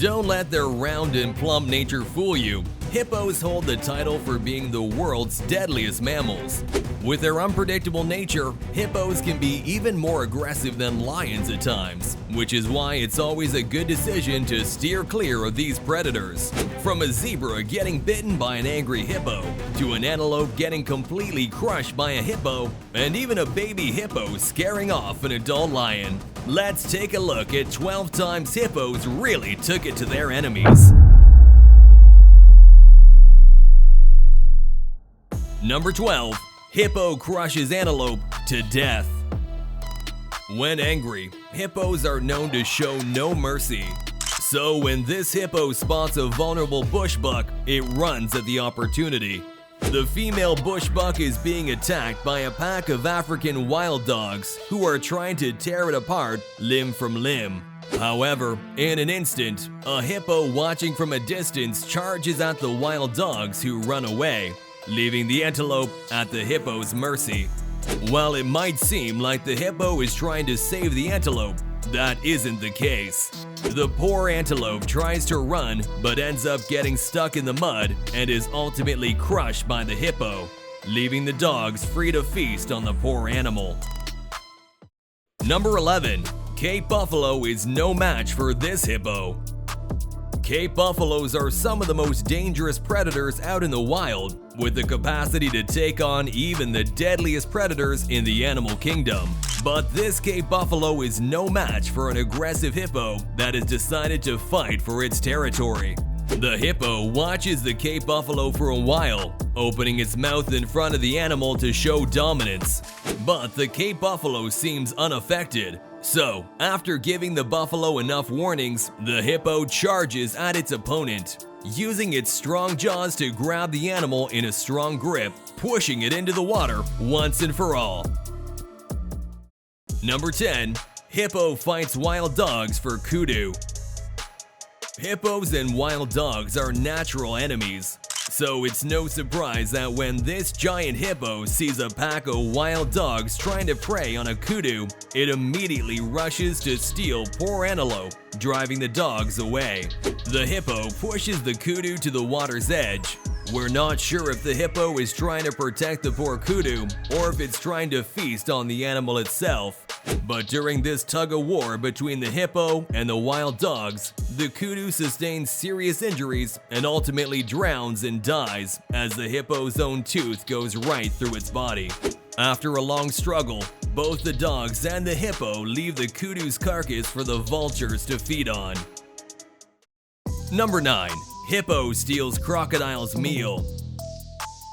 Don't let their round and plump nature fool you. Hippos hold the title for being the world's deadliest mammals. With their unpredictable nature, hippos can be even more aggressive than lions at times, which is why it's always a good decision to steer clear of these predators. From a zebra getting bitten by an angry hippo, to an antelope getting completely crushed by a hippo, and even a baby hippo scaring off an adult lion. Let's take a look at 12 times hippos really took it to their enemies. Number 12. Hippo crushes antelope to death. When angry, hippos are known to show no mercy. So when this hippo spots a vulnerable bushbuck, it runs at the opportunity. The female bushbuck is being attacked by a pack of African wild dogs who are trying to tear it apart limb from limb. However, in an instant, a hippo watching from a distance charges at the wild dogs who run away, leaving the antelope at the hippo's mercy. While it might seem like the hippo is trying to save the antelope, that isn't the case. The poor antelope tries to run but ends up getting stuck in the mud and is ultimately crushed by the hippo, leaving the dogs free to feast on the poor animal. Number 11. Cape buffalo is no match for this hippo. Cape buffaloes are some of the most dangerous predators out in the wild, with the capacity to take on even the deadliest predators in the animal kingdom. But this Cape buffalo is no match for an aggressive hippo that has decided to fight for its territory. The hippo watches the Cape buffalo for a while, opening its mouth in front of the animal to show dominance. But the Cape buffalo seems unaffected. So, after giving the buffalo enough warnings, the hippo charges at its opponent, using its strong jaws to grab the animal in a strong grip, pushing it into the water once and for all. Number 10. Hippo fights wild dogs for KUDU. Hippos and wild dogs are natural enemies, so it's no surprise that when this giant hippo sees a pack of wild dogs trying to prey on a KUDU, it immediately rushes to steal poor antelope, driving the dogs away. The hippo pushes the KUDU to the water's edge. We're not sure if the hippo is trying to protect the poor KUDU or if it's trying to feast on the animal itself. But during this tug-of-war between the hippo and the wild dogs, the KUDU sustains serious injuries and ultimately drowns and dies as the hippo's own tooth goes right through its body. After a long struggle, both the dogs and the hippo leave the KUDU's carcass for the vultures to feed on. Number 9. Hippo steals crocodile's meal.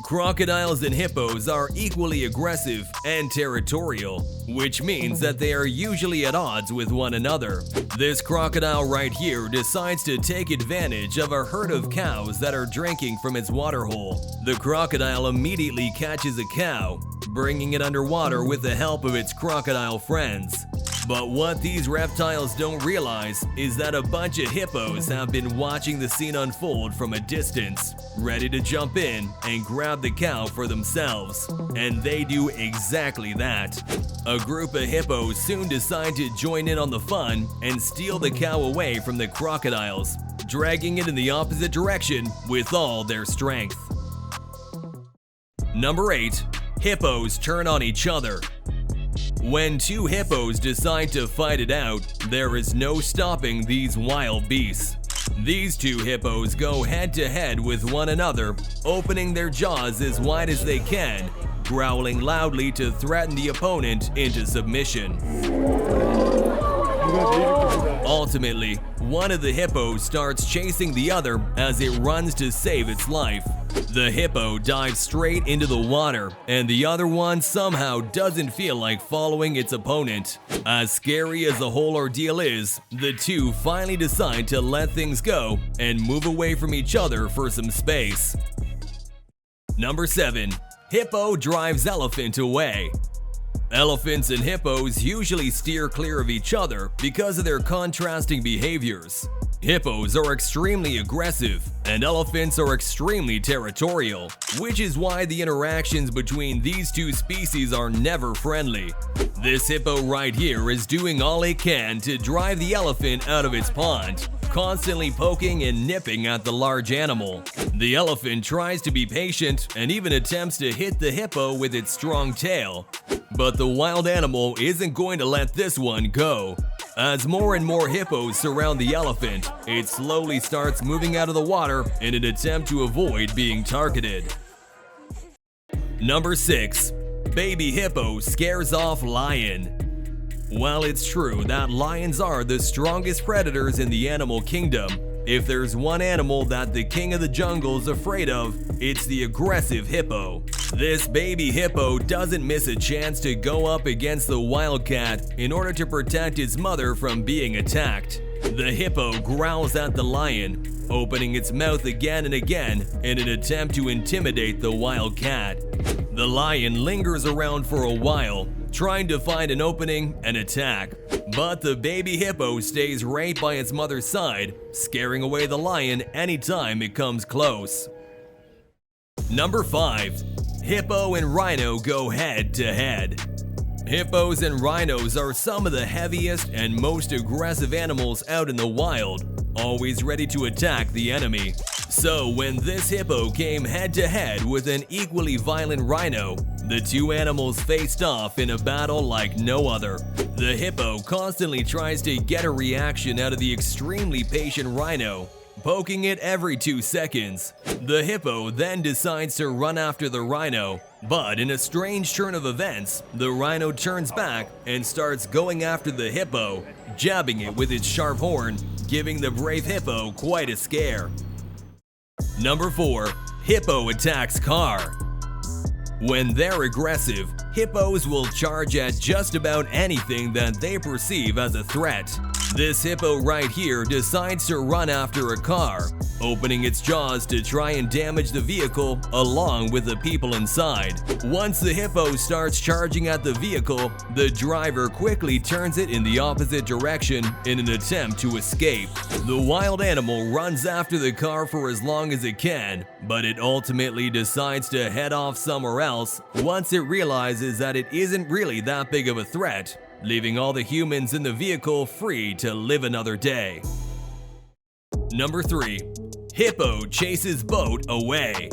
Crocodiles and hippos are equally aggressive and territorial, which means that they are usually at odds with one another. This crocodile right here decides to take advantage of a herd of cows that are drinking from its waterhole. The crocodile immediately catches a cow, bringing it underwater with the help of its crocodile friends. But what these reptiles don't realize is that a bunch of hippos have been watching the scene unfold from a distance, ready to jump in and grab the cow for themselves. And they do exactly that. A group of hippos soon decide to join in on the fun and steal the cow away from the crocodiles, dragging it in the opposite direction with all their strength. Number 8. Hippos turn on each other. When two hippos decide to fight it out, there is no stopping these wild beasts. These two hippos go head-to-head with one another, opening their jaws as wide as they can, growling loudly to threaten the opponent into submission. Ultimately, one of the hippos starts chasing the other as it runs to save its life. The hippo dives straight into the water, and the other one somehow doesn't feel like following its opponent. As scary as the whole ordeal is, the two finally decide to let things go and move away from each other for some space. Number 7. Hippo drives elephant away. Elephants and hippos usually steer clear of each other because of their contrasting behaviors. Hippos are extremely aggressive, and elephants are extremely territorial, which is why the interactions between these two species are never friendly. This hippo right here is doing all it can to drive the elephant out of its pond, constantly poking and nipping at the large animal. The elephant tries to be patient and even attempts to hit the hippo with its strong tail. But the wild animal isn't going to let this one go. As more and more hippos surround the elephant, it slowly starts moving out of the water in an attempt to avoid being targeted. Number 6. Baby hippo scares off lion. While it's true that lions are the strongest predators in the animal kingdom, if there's one animal that the king of the jungle is afraid of, it's the aggressive hippo. This baby hippo doesn't miss a chance to go up against the wildcat in order to protect its mother from being attacked. The hippo growls at the lion, opening its mouth again and again in an attempt to intimidate the wildcat. The lion lingers around for a while, trying to find an opening and attack, but the baby hippo stays right by its mother's side, scaring away the lion anytime it comes close. Number 5. Hippo and rhino go head to head. Hippos and rhinos are some of the heaviest and most aggressive animals out in the wild, always ready to attack the enemy. So when this hippo came head to head with an equally violent rhino, the two animals faced off in a battle like no other. The hippo constantly tries to get a reaction out of the extremely patient rhino, poking it every 2 seconds. The hippo then decides to run after the rhino, but in a strange turn of events, the rhino turns back and starts going after the hippo, jabbing it with its sharp horn, giving the brave hippo quite a scare. Number 4. Hippo attacks car. When they're aggressive, hippos will charge at just about anything that they perceive as a threat. This hippo right here decides to run after a car, opening its jaws to try and damage the vehicle along with the people inside. Once the hippo starts charging at the vehicle, the driver quickly turns it in the opposite direction in an attempt to escape. The wild animal runs after the car for as long as it can, but it ultimately decides to head off somewhere else once it realizes that it isn't really that big of a threat, leaving all the humans in the vehicle free to live another day. Number 3. Hippo chases boat away.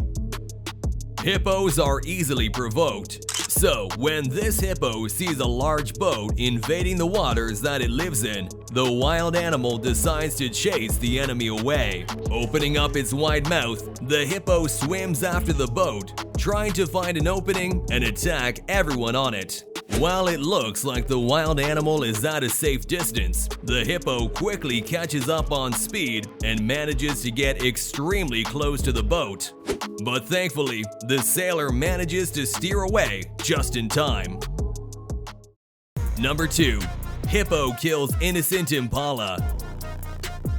Hippos are easily provoked, so when this hippo sees a large boat invading the waters that it lives in, the wild animal decides to chase the enemy away. Opening up its wide mouth, the hippo swims after the boat, trying to find an opening and attack everyone on it. While it looks like the wild animal is at a safe distance, the hippo quickly catches up on speed and manages to get extremely close to the boat. But thankfully, the sailor manages to steer away just in time. Number 2. Hippo kills innocent impala.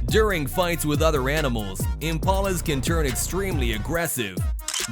During fights with other animals, impalas can turn extremely aggressive.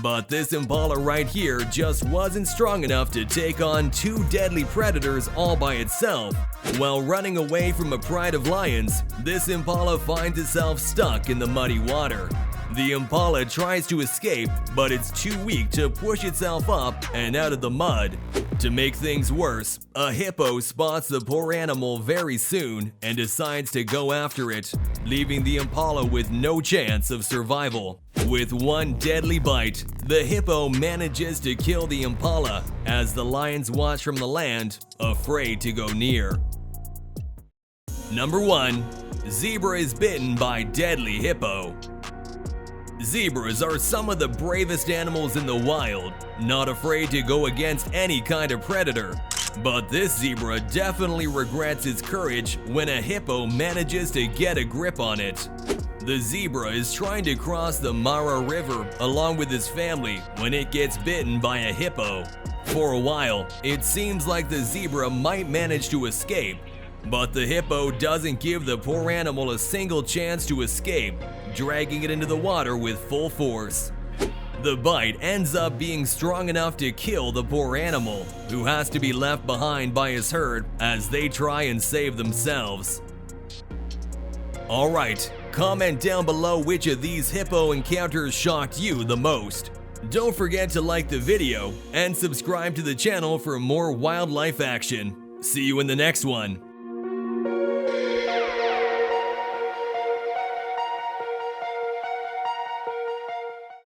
But this impala right here just wasn't strong enough to take on 2 deadly predators all by itself. While running away from a pride of lions, this impala finds itself stuck in the muddy water. The impala tries to escape, but it's too weak to push itself up and out of the mud. To make things worse, a hippo spots the poor animal very soon and decides to go after it, leaving the impala with no chance of survival. With one deadly bite, the hippo manages to kill the impala as the lions watch from the land, afraid to go near. Number 1. Zebra is bitten by deadly hippo. Zebras are some of the bravest animals in the wild, not afraid to go against any kind of predator. But this zebra definitely regrets its courage when a hippo manages to get a grip on it. The zebra is trying to cross the Mara River along with his family when it gets bitten by a hippo. For a while, it seems like the zebra might manage to escape, but the hippo doesn't give the poor animal a single chance to escape, dragging it into the water with full force. The bite ends up being strong enough to kill the poor animal, who has to be left behind by his herd as they try and save themselves. Alright, comment down below which of these hippo encounters shocked you the most. Don't forget to like the video and subscribe to the channel for more wildlife action. See you in the next one.